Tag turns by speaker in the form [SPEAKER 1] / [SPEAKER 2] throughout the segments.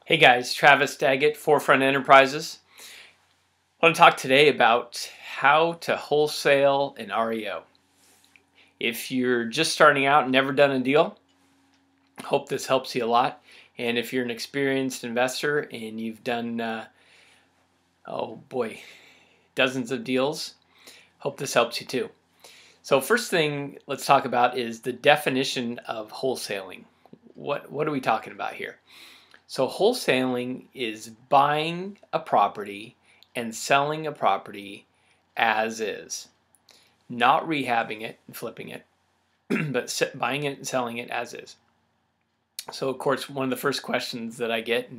[SPEAKER 1] Hey guys, Travis Daggett, Forefront Enterprises. I want to talk today about how to wholesale an REO. If you're just starting out and never done a deal, hope this helps you a lot. And if you're an experienced investor and you've done, dozens of deals, hope this helps you too. So first thing let's talk about is the definition of wholesaling. What are we talking about here? So wholesaling is buying a property and selling a property as is. Not rehabbing it and flipping it, but buying it and selling it as is. So of course, one of the first questions that I get,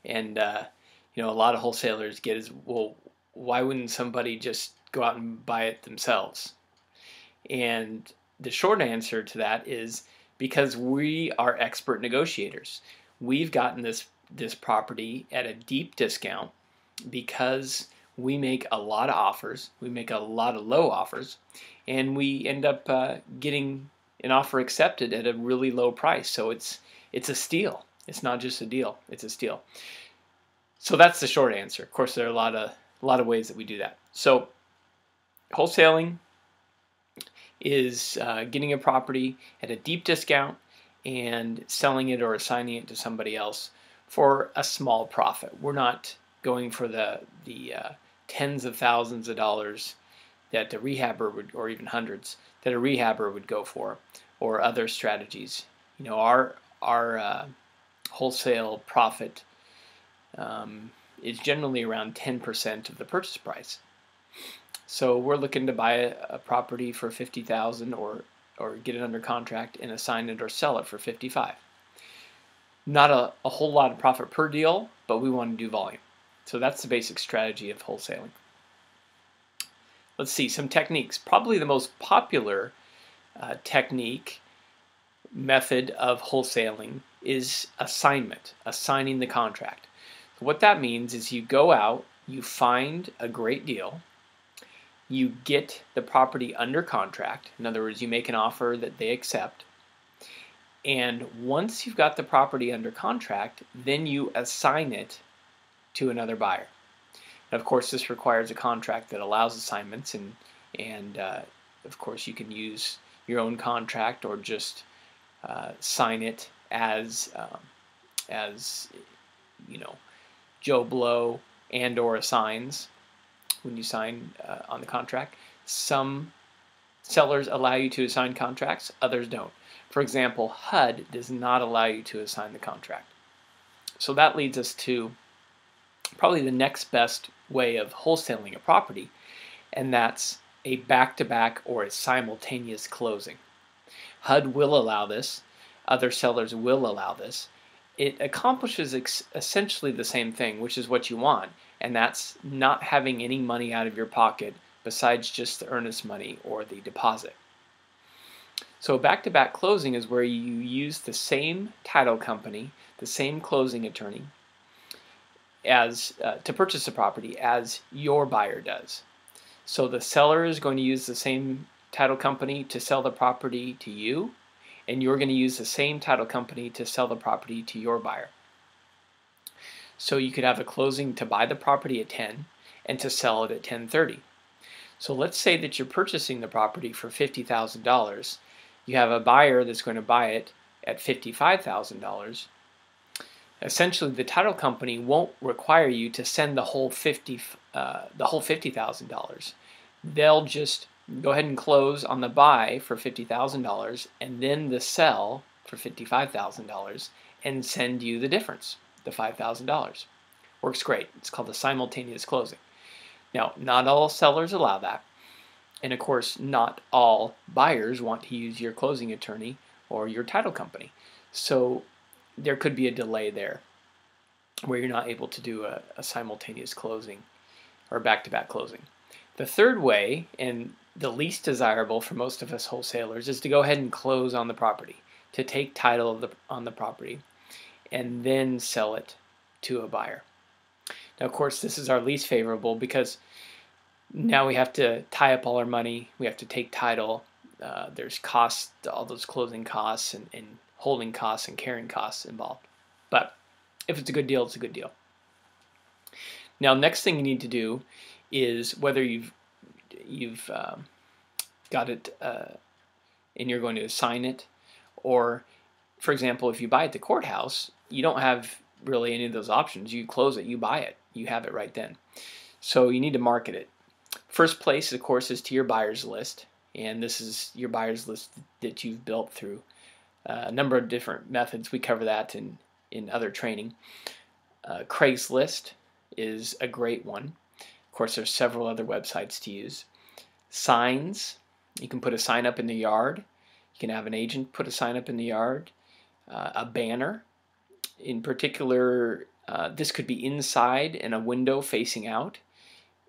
[SPEAKER 1] and a lot of wholesalers get is, well, why wouldn't somebody just go out and buy it themselves? And the short answer to that is because we are expert negotiators. We've gotten this property at a deep discount because we make a lot of offers, we make a lot of low offers, and we end up getting an offer accepted at a really low price. So it's a steal. It's not just a deal, it's a steal. So that's the short answer. Of course, there are a lot of ways that we do that. So wholesaling is getting a property at a deep discount and selling it or assigning it to somebody else for a small profit. We're not going for the tens of thousands of dollars that a rehabber would, or even hundreds that a rehabber would go for, or other strategies. Our wholesale profit is generally around 10% of the purchase price. So we're looking to buy a property for $50,000 or get it under contract and assign it or sell it for $55,000. Not a whole lot of profit per deal, but we want to do volume. So that's the basic strategy of wholesaling. Let's see some techniques. Probably the most popular method of wholesaling is assignment, assigning the contract. So what that means is you go out, you find a great deal, you get the property under contract. In other words, you make an offer that they accept. And once you've got the property under contract, then you assign it to another buyer. And of course, this requires a contract that allows assignments, and of course, you can use your own contract or just sign it as Joe Blow and/or assigns. When you sign on the contract, some sellers allow you to assign contracts, others don't. For example, HUD does not allow you to assign the contract. So that leads us to probably the next best way of wholesaling a property, and that's a back-to-back or a simultaneous closing. HUD will allow this, other sellers will allow this. It accomplishes essentially the same thing, which is what you want, and that's not having any money out of your pocket besides just the earnest money or the deposit. So back-to-back closing is where you use the same title company, the same closing attorney as to purchase the property as your buyer does. So the seller is going to use the same title company to sell the property to you, and you're going to use the same title company to sell the property to your buyer. So you could have a closing to buy the property at 10 and to sell it at 10:30. So let's say that you're purchasing the property for $50,000. You have a buyer that's going to buy it at $55,000. Essentially, the title company won't require you to send the whole $50,000. They'll just go ahead and close on the buy for $50,000 and then the sell for $55,000 and send you the difference, the $5,000. Works great. It's called a simultaneous closing. Now, not all sellers allow that. And of course, not all buyers want to use your closing attorney or your title company. So there could be a delay there where you're not able to do a simultaneous closing or back-to-back closing. The third way, and the least desirable for most of us wholesalers, is to go ahead and close on the property, to take title on the property, and then sell it to a buyer. Now, of course, this is our least favorable because now we have to tie up all our money, we have to take title, there's costs, all those closing costs and holding costs and carrying costs involved. But if it's a good deal, it's a good deal. Now, next thing you need to do is whether you've got it and you're going to assign it, or, for example, if you buy at the courthouse, you don't have really any of those options. You close it, you buy it, you have it right then. So you need to market it. First place, of course, is to your buyers list, and this is your buyers list that you've built through a number of different methods. We cover that in other training. Craigslist is a great one. Of course, there's several other websites to use. Signs, you can put a sign up in the yard. You can have an agent put a sign up in the yard. A banner. In particular, this could be inside in a window facing out.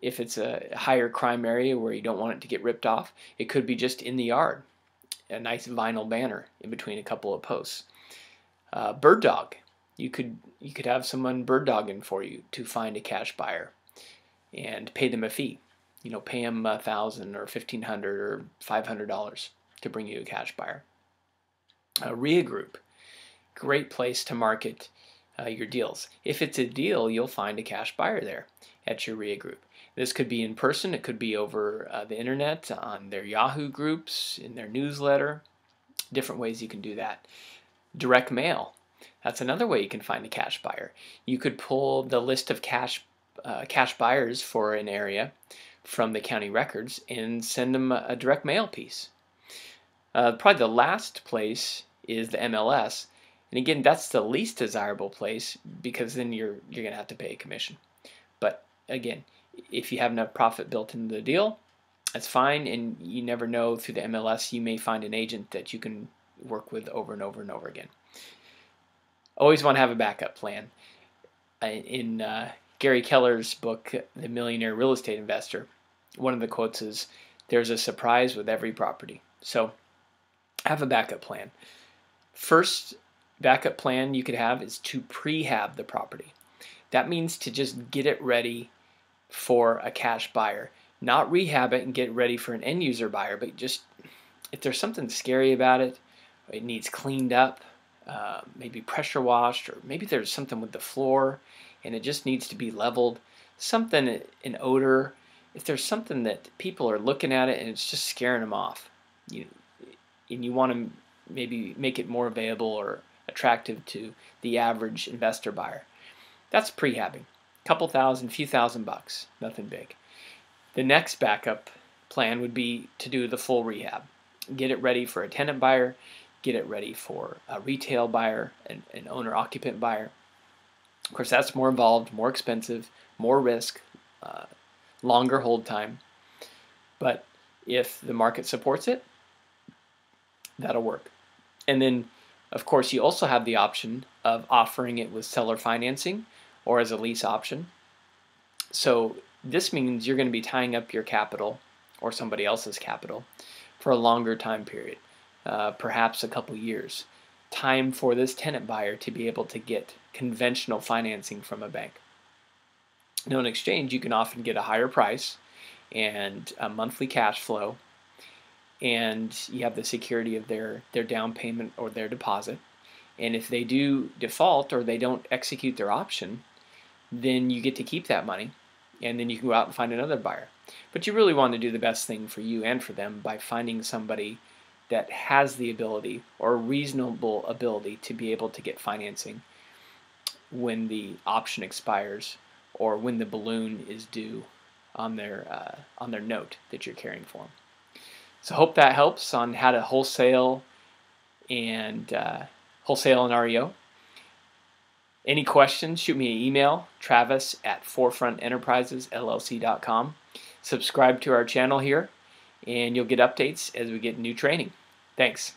[SPEAKER 1] If it's a higher crime area where you don't want it to get ripped off, it could be just in the yard. A nice vinyl banner in between a couple of posts. Bird dog. You could have someone bird dogging for you to find a cash buyer and pay them a fee. You know, pay them $1,000 or $1,500 or $500 to bring you a cash buyer. REO group. Great place to market your deals. If it's a deal, you'll find a cash buyer there at your REO group. This could be in person, it could be over the internet, on their Yahoo groups, in their newsletter. Different ways you can do that. Direct mail. That's another way you can find a cash buyer. You could pull the list of cash buyers for an area from the county records and send them a direct mail piece. Probably the last place is the MLS. And again, that's the least desirable place because then you're going to have to pay a commission. But again, if you have enough profit built into the deal, that's fine. And you never know, through the MLS, you may find an agent that you can work with over and over and over again. Always want to have a backup plan. In Gary Keller's book, The Millionaire Real Estate Investor, one of the quotes is, "There's a surprise with every property." So have a backup plan. First backup plan you could have is to prehab the property. That means to just get it ready for a cash buyer. Not rehab it and get ready for an end user buyer, but just if there's something scary about it, it needs cleaned up, maybe pressure washed, or maybe there's something with the floor and it just needs to be leveled, something, an odor, if there's something that people are looking at it and it's just scaring them off, and you want to maybe make it more available or attractive to the average investor buyer, that's prehabbing. Couple thousand, few $1,000s, nothing big. The next backup plan would be to do the full rehab. Get it ready for a tenant buyer, get it ready for a retail buyer, an owner-occupant buyer. Of course, that's more involved, more expensive, more risk, longer hold time. But if the market supports it, that'll work. And then, of course, you also have the option of offering it with seller financing or as a lease option. So this means you're going to be tying up your capital or somebody else's capital for a longer time period, perhaps a couple years. Time for this tenant buyer to be able to get conventional financing from a bank. Now, in exchange, you can often get a higher price and a monthly cash flow, and you have the security of their down payment or their deposit. And if they do default or they don't execute their option, then you get to keep that money, and then you can go out and find another buyer. But you really want to do the best thing for you and for them by finding somebody that has the ability or reasonable ability to be able to get financing when the option expires or when the balloon is due on their note that you're carrying for them. So hope that helps on how to wholesale and REO. Any questions, shoot me an email, travis@forefrontenterprisesllc.com. Subscribe to our channel here, and you'll get updates as we get new training. Thanks.